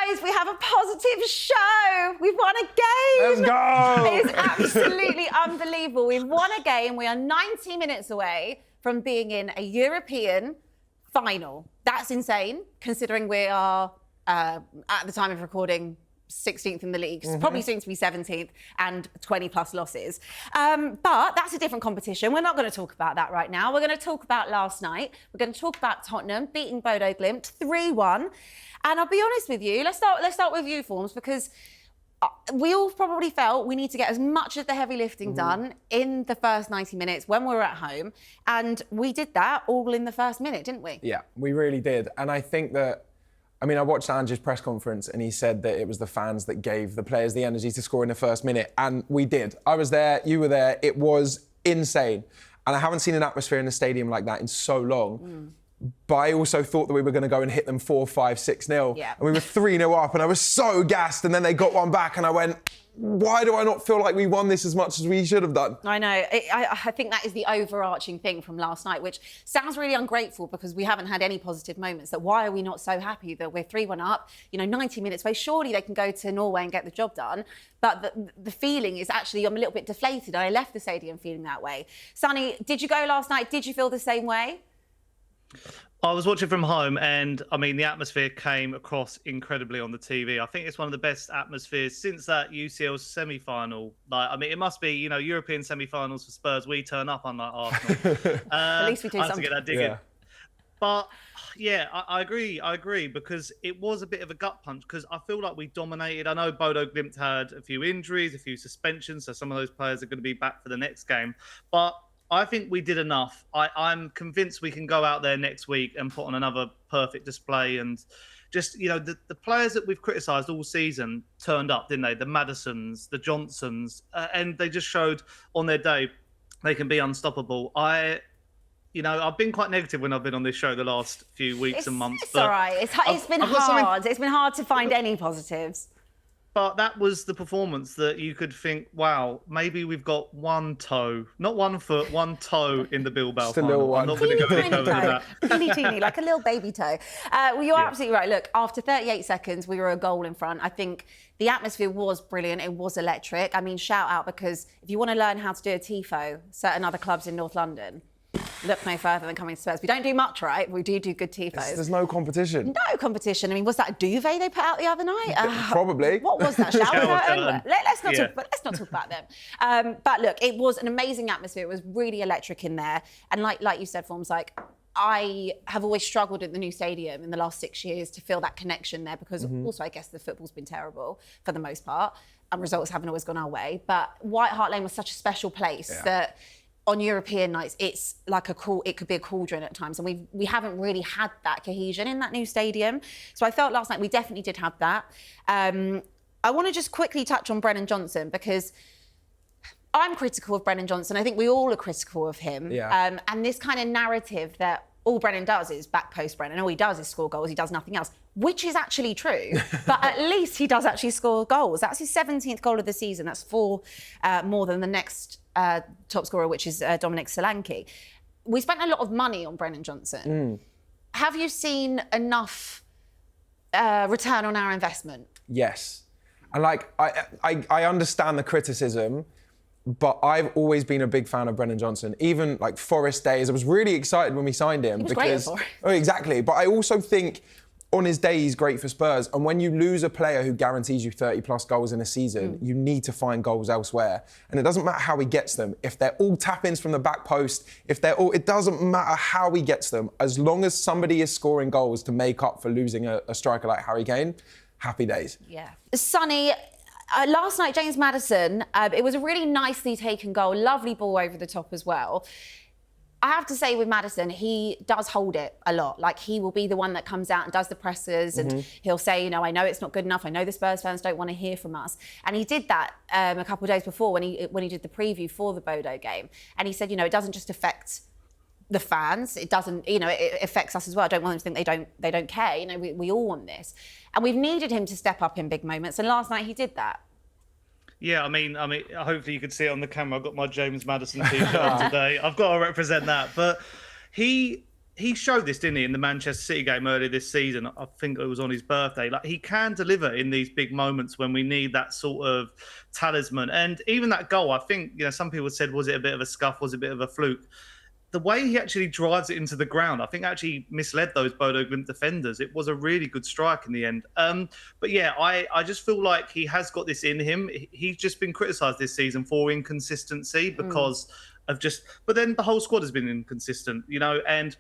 Guys, we have a positive show. We've won a game. Let's go. It is absolutely unbelievable. We've won a game. We are 90 minutes away from being in a European final. That's insane, considering we are, at the time of recording, 16th in the league, probably soon to be 17th, and 20 plus losses. But that's a different competition. We're not going to talk about that right now. We're going to talk about last night. We're going to talk about Tottenham beating Bodo Glimt 3-1. And I'll be honest with you, let's start with you, Formz, because we all probably felt we need to get as much of the heavy lifting done in the first 90 minutes when we were at home. And we did that all in the first minute, didn't we? Yeah, we really did. And I think that, I watched Ange's press conference and he said that it was the fans that gave the players the energy to score in the first minute. And we did. I was there, you were there. It was insane. And I haven't seen an atmosphere in the stadium like that in so long. But I also thought that we were going to go and hit them 4-5, 6-0. Yeah. And we were 3-0 up and I was so gassed. And then they got one back and I went, why do I not feel like we won this as much as we should have done? I know. I think that is the overarching thing from last night, which sounds really ungrateful because we haven't had any positive moments. That why are we not so happy that we're 3-1 up, 90 minutes away? Surely they can go to Norway and get the job done. But the feeling is actually I'm a little bit deflated. I left the stadium feeling that way. Sonny, did you go last night? Did you feel the same way? I was watching from home and, the atmosphere came across incredibly on the TV. I think it's one of the best atmospheres since that UCL semi-final. It must be, European semi-finals for Spurs. We turn up unlike Arsenal. At least we do I have something. to get that dig in. But, yeah, I agree, because it was a bit of a gut punch because I feel like we dominated. I know Bodo Glimt had a few injuries, a few suspensions, so some of those players are going to be back for the next game. But I think we did enough. I'm convinced we can go out there next week and put on another perfect display. And just, the players that we've criticised all season turned up, didn't they? The Maddisons, the Johnsons, and they just showed on their day they can be unstoppable. I've been quite negative when I've been on this show the last few weeks and months. It's all right. It's been hard. It's been hard to find any positives. But that was the performance that you could think, wow, maybe we've got one toe, not 1 foot, one toe in the Bilbao Just a final. little one. I'm not going to go any further than that. Teeny, like a little baby toe. Well, you're absolutely right. Look, after 38 seconds, we were a goal in front. I think the atmosphere was brilliant. It was electric. Shout out, because if you want to learn how to do a TIFO, certain other clubs in North London, look no further than coming to Spurs. We don't do much, right? We do good TIFOs. There's no competition. No competition. Was that a duvet they put out the other night? Probably. What was that? Shower curtain? Let's not talk about them. But look, it was an amazing atmosphere. It was really electric in there. And like you said, Formz, I have always struggled at the new stadium in the last 6 years to feel that connection there because also I guess the football's been terrible for the most part and results haven't always gone our way. But White Hart Lane was such a special place that on European nights, it's like it could be a cauldron at times. And we haven't really had that cohesion in that new stadium. So I felt last night we definitely did have that. I want to just quickly touch on Brennan Johnson because I'm critical of Brennan Johnson. I think we all are critical of him. Yeah. And this kind of narrative that all Brennan does is back post Brennan. All he does is score goals. He does nothing else, which is actually true. But at least he does actually score goals. That's his 17th goal of the season. That's 4 more than the next top scorer, which is Dominic Solanke. We spent a lot of money on Brennan Johnson. Have you seen enough return on our investment? Yes. And I understand the criticism, but I've always been a big fan of Brennan Johnson. Even Forest days, I was really excited when we signed him. He was great at Forest. Oh, exactly. But I also think on his day, he's great for Spurs. And when you lose a player who guarantees you 30 plus goals in a season, you need to find goals elsewhere. And it doesn't matter how he gets them. If they're all tap-ins from the back post, it doesn't matter how he gets them. As long as somebody is scoring goals to make up for losing a striker like Harry Kane, happy days. Yeah. Sonny, last night, James Maddison, it was a really nicely taken goal, lovely ball over the top as well. I have to say with Maddison, he does hold it a lot. He will be the one that comes out and does the presses and he'll say, I know it's not good enough. I know the Spurs fans don't want to hear from us. And he did that a couple of days before when he did the preview for the Bodo game. And he said, it doesn't just affect the fans. It doesn't, it affects us as well. I don't want them to think they don't care. We all want this. And we've needed him to step up in big moments. And last night he did that. Yeah, hopefully you could see it on the camera. I've got my James Maddison t-shirt on today. I've got to represent that. But he he showed this, didn't he, in the Manchester City game earlier this season? I think it was on his birthday. Like, he can deliver in these big moments when we need that sort of talisman. And even that goal, I think, some people said, was it a bit of a scuff? Was it a bit of a fluke? The way he actually drives it into the ground, I think actually misled those Bodo Glimt defenders. It was a really good strike in the end. But yeah, I just feel like he has got this in him. He's just been criticised this season for inconsistency because of but then the whole squad has been inconsistent, and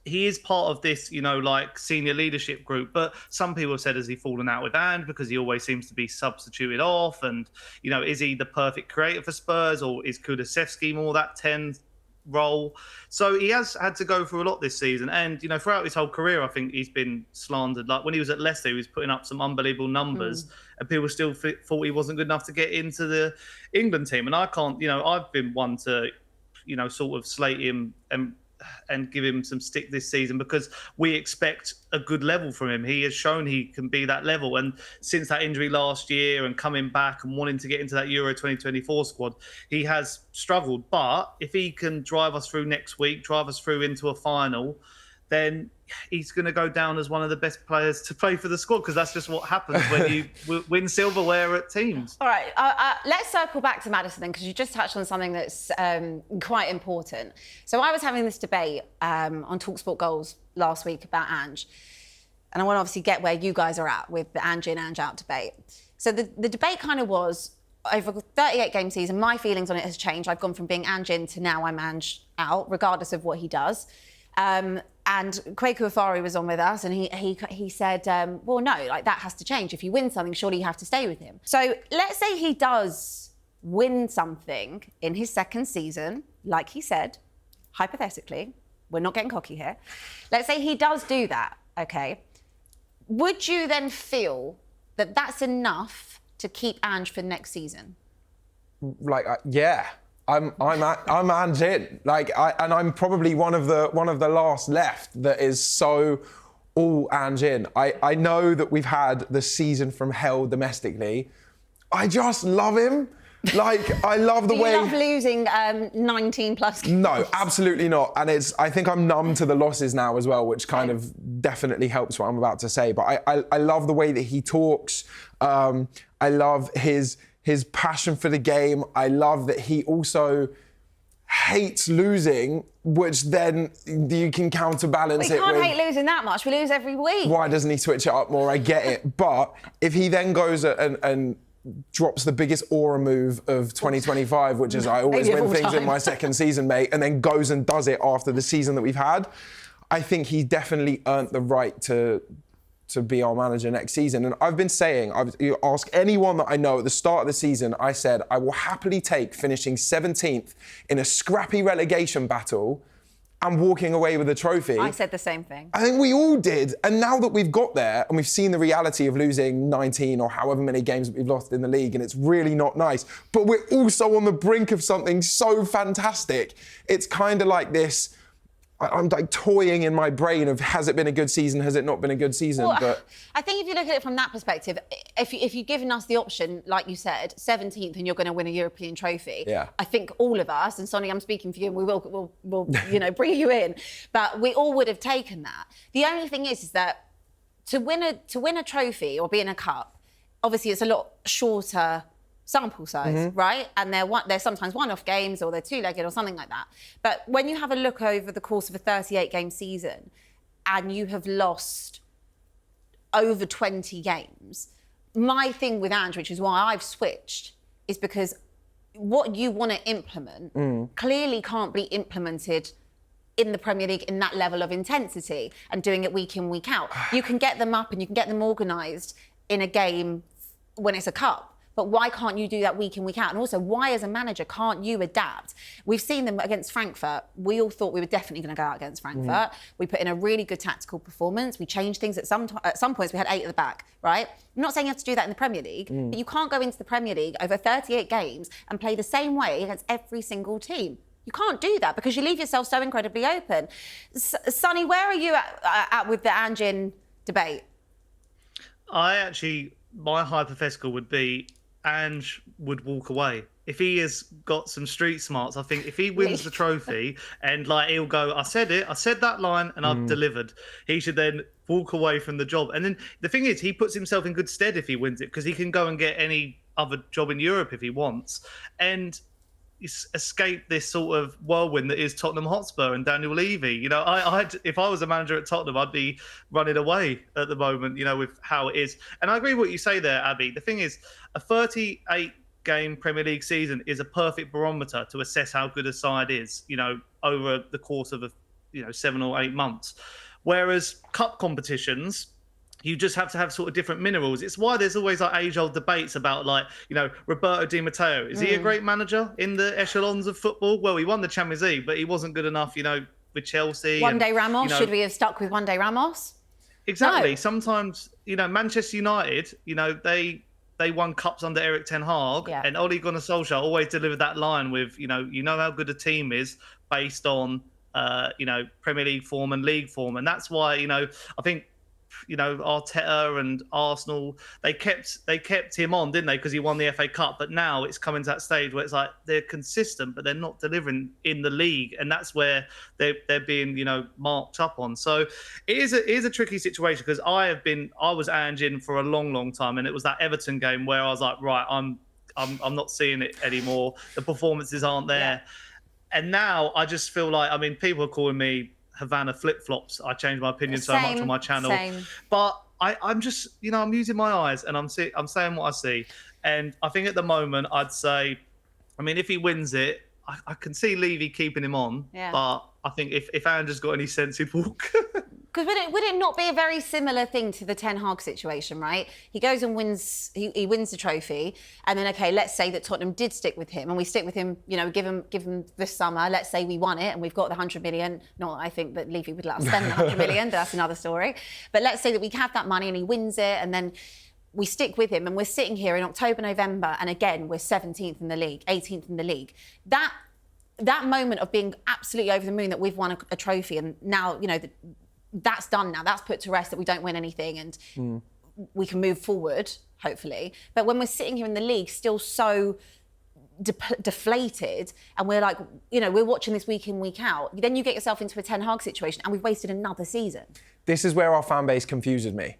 he is part of this, like senior leadership group. But some people have said, has he fallen out with Ange because he always seems to be substituted off? And, is he the perfect creator for Spurs, or is Kulusevski more that 10 role? So he has had to go through a lot this season. And, throughout his whole career, I think he's been slandered. Like when he was at Leicester, he was putting up some unbelievable numbers and people still thought he wasn't good enough to get into the England team. And I can't, I've been one to, sort of slate him and give him some stick this season because we expect a good level from him. He has shown he can be that level. And since that injury last year and coming back and wanting to get into that Euro 2024 squad, he has struggled. But if he can drive us through next week, drive us through into a final, then he's going to go down as one of the best players to play for the squad because that's just what happens when you win silverware at teams. All right, let's circle back to Maddison then, because you just touched on something that's quite important. So I was having this debate on talkSPORT Goals last week about Ange, and I want to obviously get where you guys are at with the Ange in, Ange out debate. So the debate kind of was, over a 38-game season, my feelings on it has changed. I've gone from being Ange in to now I'm Ange out, regardless of what he does. And Kwaku Afari was on with us, and he said, well, no, like that has to change. If you win something, surely you have to stay with him. So let's say he does win something in his second season, like he said, hypothetically, we're not getting cocky here. Let's say he does do that, okay? Would you then feel that that's enough to keep Ange for next season? Yeah. I'm Ange in. And I'm probably one of the last left that is so all Ange in. I know that we've had the season from hell domestically. I just love him. I love the way... Do you love losing 19 plus games? No, absolutely not. And I think I'm numb to the losses now as well, which kind of definitely helps what I'm about to say. But I love the way that he talks. I love his passion for the game. I love that he also hates losing, which then you can counterbalance it with... We can't hate losing that much. We lose every week. Why doesn't he switch it up more? I get it. But if he then goes and drops the biggest aura move of 2025, which is I always win things in my second season, mate, and then goes and does it after the season that we've had, I think he definitely earned the right to be our manager next season. And I've been saying, you ask anyone that I know at the start of the season, I said, I will happily take finishing 17th in a scrappy relegation battle and walking away with a trophy. I said the same thing. I think we all did. And now that we've got there and we've seen the reality of losing 19 or however many games that we've lost in the league, and it's really not nice, but we're also on the brink of something so fantastic. It's kind of like this, I'm like toying in my brain of, has it been a good season? Has it not been a good season? Well, but I think if you look at it from that perspective, if you've given us the option, like you said, 17th and you're going to win a European trophy, yeah. I think all of us, and Sonny, I'm speaking for you, and we'll bring you in, but we all would have taken that. The only thing is that to win a trophy or be in a cup, obviously it's a lot shorter sample size, right? And they're sometimes one-off games or they're two-legged or something like that. But when you have a look over the course of a 38-game season and you have lost over 20 games, my thing with Ange, which is why I've switched, is because what you want to implement clearly can't be implemented in the Premier League in that level of intensity and doing it week in, week out. You can get them up and you can get them organised in a game when it's a cup. But why can't you do that week in, week out? And also, why as a manager can't you adapt? We've seen them against Frankfurt. We all thought we were definitely going to go out against Frankfurt. We put in a really good tactical performance. We changed things at some points. We had 8 at the back, right? I'm not saying you have to do that in the Premier League, but you can't go into the Premier League over 38 games and play the same way against every single team. You can't do that because you leave yourself so incredibly open. Sonny, where are you at with the Ange debate? My hypothetical would be Ange would walk away if he has got some street smarts, I think if he wins the trophy and like he'll go, I said that line and I've delivered. He should then walk away from the job. And then the thing is, he puts himself in good stead if he wins it, because he can go and get any other job in Europe if he wants, and escape this sort of whirlwind that is Tottenham Hotspur and Daniel Levy. You know, if I was a manager at Tottenham, I'd be running away at the moment, you know, with how it is. And I agree with what you say there, Abby. The thing is, a 38-game Premier League season is a perfect barometer to assess how good a side is, you know, over the course of 7 or 8 months. Whereas cup competitions, you just have to have sort of different minerals. It's why there's always like age-old debates about, like, you know, Roberto Di Matteo. Is he a great manager in the echelons of football? Well, he won the Champions League, but he wasn't good enough, you know, with Chelsea. One day Ramos, should we have stuck with one day Ramos? Exactly. No. Sometimes, you know, Manchester United, you know, they won cups under Eric Ten Hag, and Ole Gunnar Solskjaer always delivered that line with, you know how good a team is based on, Premier League form and league form. And that's why, you know, I think, you know, Arteta and Arsenal, they kept him on, didn't they? Because he won the FA Cup. But now it's coming to that stage where it's like they're consistent, but they're not delivering in the league, and that's where they're being, you know, marked up on. So it is a tricky situation, because I was Ange in for a long time, and it was that Everton game where I was like, right, I'm not seeing it anymore. The performances aren't there, and now I just feel like, I mean, people are calling me Havana flip-flops. I change my opinion so much on my channel. But I'm just, you know, I'm using my eyes and I'm saying what I see. And I think at the moment, I'd say, I mean, if he wins it, I can see Levy keeping him on. But I think if Ange's got any sense, he'd walk. Because would it not be a very similar thing to the Ten Hag situation, right? He goes and wins, he wins the trophy, and then, okay, let's say that Tottenham did stick with him, and we stick with him, you know, give him this summer. Let's say we won it, and we've got the 100 million. Not that I think that Levy would let us spend the 100 million, but that's another story. But let's say that we have that money and he wins it, and then we stick with him, and we're sitting here in October, November, and again, we're 17th in the league, 18th in the league. That moment of being absolutely over the moon that we've won a trophy, and now, you know, that's done now. That's put to rest, that we don't win anything, and we can move forward, hopefully. But when we're sitting here in the league, still so deflated, and we're like, you know, we're watching this week in, week out, then you get yourself into a Ten Hag situation, and we've wasted another season. This is where our fan base confuses me,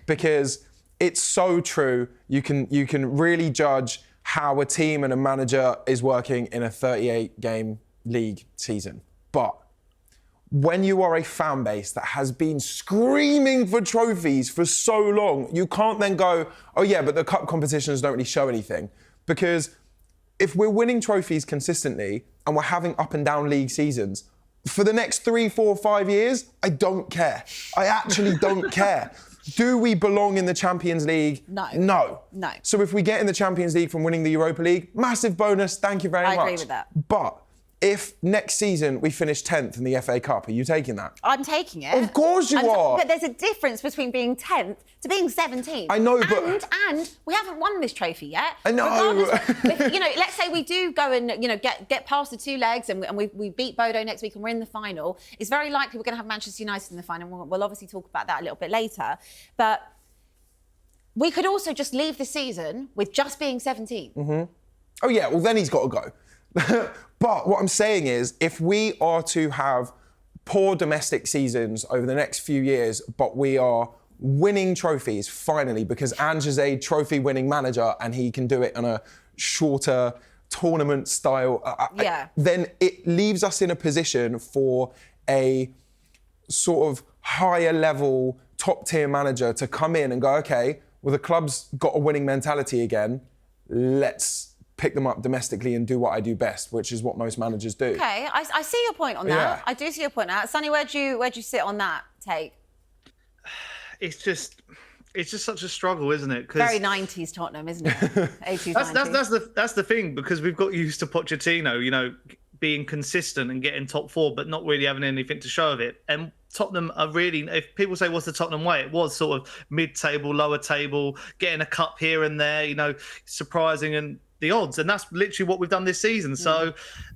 because it's so true. You can really judge how a team and a manager is working in a 38-game league season. But when you are a fan base that has been screaming for trophies for so long, you can't then go, oh yeah, but the cup competitions don't really show anything. Because if we're winning trophies consistently and we're having up and down league seasons, for the next 3, 4, 5 years, I don't care. I actually don't care. Do we belong in the Champions League? No. So if we get in the Champions League from winning the Europa League, massive bonus, thank you very much. I agree with that. But if next season we finish 10th in the FA Cup, are you taking that? I'm taking it. Of course you are. But there's a difference between being 10th to being 17th. I know, but... And we haven't won this trophy yet. I know. If, you know, let's say we do go and, you know, get past the 2 legs, and we beat Bodo next week and we're in the final. It's very likely we're going to have Manchester United in the final. We'll obviously talk about that a little bit later. But we could also just leave the season with just being 17th. Mm-hmm. Oh yeah, well then he's got to go. But what I'm saying is, if we are to have poor domestic seasons over the next few years, but we are winning trophies finally, because Ange is a trophy-winning manager and he can do it on a shorter tournament style, then it leaves us in a position for a sort of higher level, top-tier manager to come in and go, okay, well, the club's got a winning mentality again, let's pick them up domestically and do what I do best, which is what most managers do. Okay, I see your point on that. Yeah. I do see your point on that. Sonny, where'd you sit on that take? It's just such a struggle, isn't it? Very 90s Tottenham, isn't it? 80s, 90s. That's the thing, because we've got used to Pochettino, you know, being consistent and getting top 4, but not really having anything to show of it. And Tottenham are really, if people say what's the Tottenham way, it was sort of mid-table, lower table, getting a cup here and there, you know, surprising and the odds, and that's literally what we've done this season. So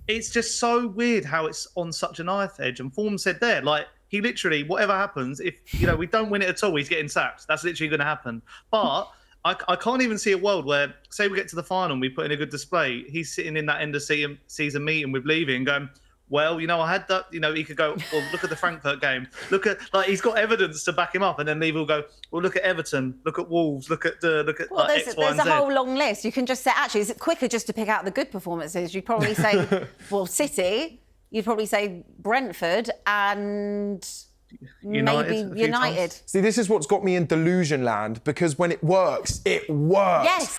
it's just so weird how it's on such a knife edge. And Formz said there, like, he literally, whatever happens, if, you know, we don't win it at all, he's getting sacked. That's literally going to happen. But I can't even see a world where, say we get to the final and we put in a good display, he's sitting in that end of season meeting with Levy and going, well, I had that, he could go, well, look at the Frankfurt game. Look at, he's got evidence to back him up. And then Levy will go, well, look at Everton, look at Wolves, look at well, X, there's Y, and a Z. whole long list. You can just say, actually, it's quicker just to pick out the good performances. You'd probably say, well, City, you'd probably say Brentford and maybe United. See, this is what's got me in delusion land, because when it works, it works. Yes.